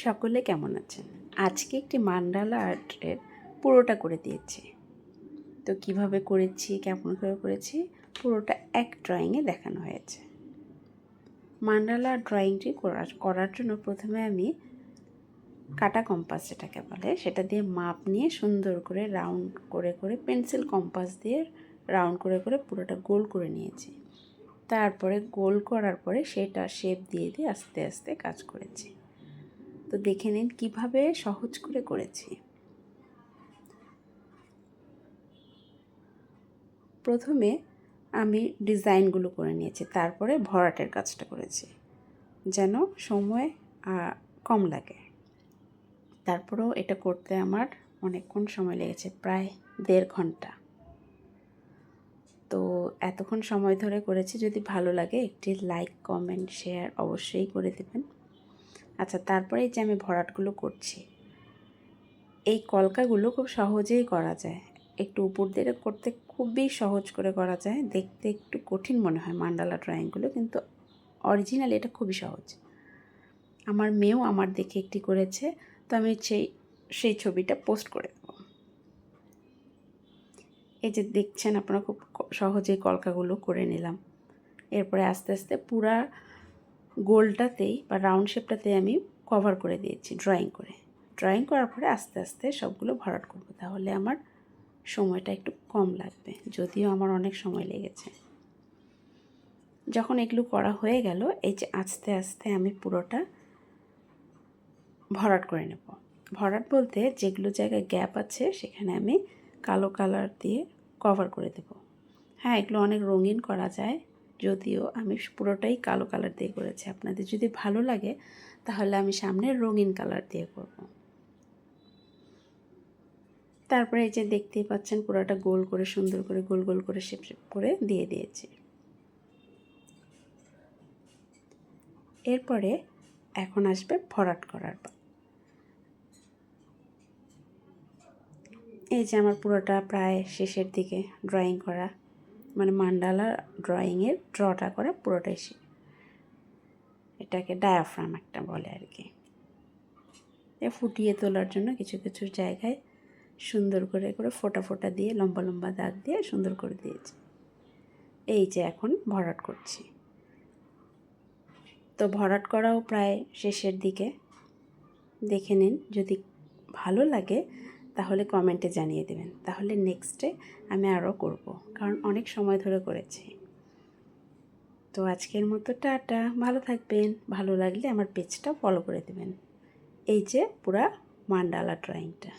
সকলে কেমন আছেন? আজকে একটি মান্ডালা আর্টের পুরোটা করে দিয়েছি। তো কিভাবে করেছি, কেমন করে করেছি, পুরোটা এক ড্রয়িংয়ে দেখানো হয়েছে। মান্ডালা ড্রয়িংটি করার জন্য প্রথমে আমি কাটা কম্পাস যেটাকে বলে সেটা দিয়ে মাপ নিয়ে সুন্দর করে রাউন্ড করে করে পেন্সিল কম্পাস দিয়ে রাউন্ড করে করে পুরোটা গোল করে নিয়েছি। তারপরে গোল করার পরে সেটা শেপ দিয়ে দিয়ে আস্তে আস্তে কাজ করেছি। তো দেখে নিন কীভাবে সহজ করে করেছি। প্রথমে আমি ডিজাইনগুলো করে নিয়েছি, তারপরে ভরাটের কাজটা করেছি যেন সময় কম লাগে। তারপরেও এটা করতে আমার অনেকক্ষণ সময় লেগেছে, প্রায় 1.5 ঘন্টা। তো এতক্ষণ সময় ধরে করেছি, যদি ভালো লাগে একটি লাইক, কমেন্ট, শেয়ার অবশ্যই করে দেবেন। আচ্ছা, তারপরে যে আমি ভরাটগুলো করছি, এই কলকাগুলো খুব সহজেই করা যায়। একটু উপর দিয়ে করতে খুবই সহজ করে করা যায়, দেখতে একটু কঠিন মনে হয় মান্ডালা ড্রয়িংগুলো, কিন্তু অরিজিনালি এটা খুবই সহজ। আমার মেয়েও আমার দেখে একটি করেছে, তো আমি সেই ছবিটা পোস্ট করে দেব। এই যে দেখছেন আপনারা, খুব সহজেই কলকাগুলো করে নিলাম। এরপরে আস্তে আস্তে পুরা গোলটাতেই বা রাউন্ড শেপটাতে আমি কভার করে দিয়েছি ড্রয়িং করার পরে আস্তে আস্তে সবগুলো ভরাট করব, তাহলে আমার সময়টা একটু কম লাগবে, যদিও আমার অনেক সময় লেগেছে। যখন এগুলো করা হয়ে গেল, এই যে আস্তে আস্তে আমি পুরোটা ভরাট করে নেব। ভরাট বলতে যেগুলো জায়গায় গ্যাপ আছে সেখানে আমি কালো কালার দিয়ে কভার করে দেব। হ্যাঁ, এগুলো অনেক রঙিন করা যায়, যদিও আমি পুরোটাই কালো কালার দিয়ে করেছি। আপনাদের যদি ভালো লাগে তাহলে আমি সামনে রঙিন কালার দিয়ে করব। তারপরে এই যে দেখতেই পাচ্ছেন পুরোটা গোল করে সুন্দর করে গোল গোল করে শেপ শেপ করে দিয়ে দিয়েছি। এরপরে এখন আসবে ভরাট করার পর। এই যে আমার পুরোটা প্রায় শেষের দিকে ড্রয়িং করা, মানে মান্ডালা ড্রয়িংয়ের ড্রটা করা পুরোটাই এটাকে ডায়াফ্রাম একটা বলে আর কি। ফুটিয়ে তোলার জন্য কিছু কিছু জায়গায় সুন্দর করে করে ফোঁটা ফোঁটা দিয়ে লম্বা লম্বা দাগ দিয়ে সুন্দর করে দিয়েছি। এই যে এখন ভরাট করছি। তো ভরাট করাও প্রায় শেষের দিকে। দেখে নিন, যদি ভালো লাগে তাহলে কমেন্টে জানিয়ে দেবেন, তাহলে নেক্সটে আমি আরও করব, কারণ অনেক সময় ধরে করেছি। তো আজকের মতো টাটা, ভালো থাকবেন। ভালো লাগলে আমার পেজটা ফলো করে দেবেন। এই যে পুরা মান্ডালা ড্রয়িংটা।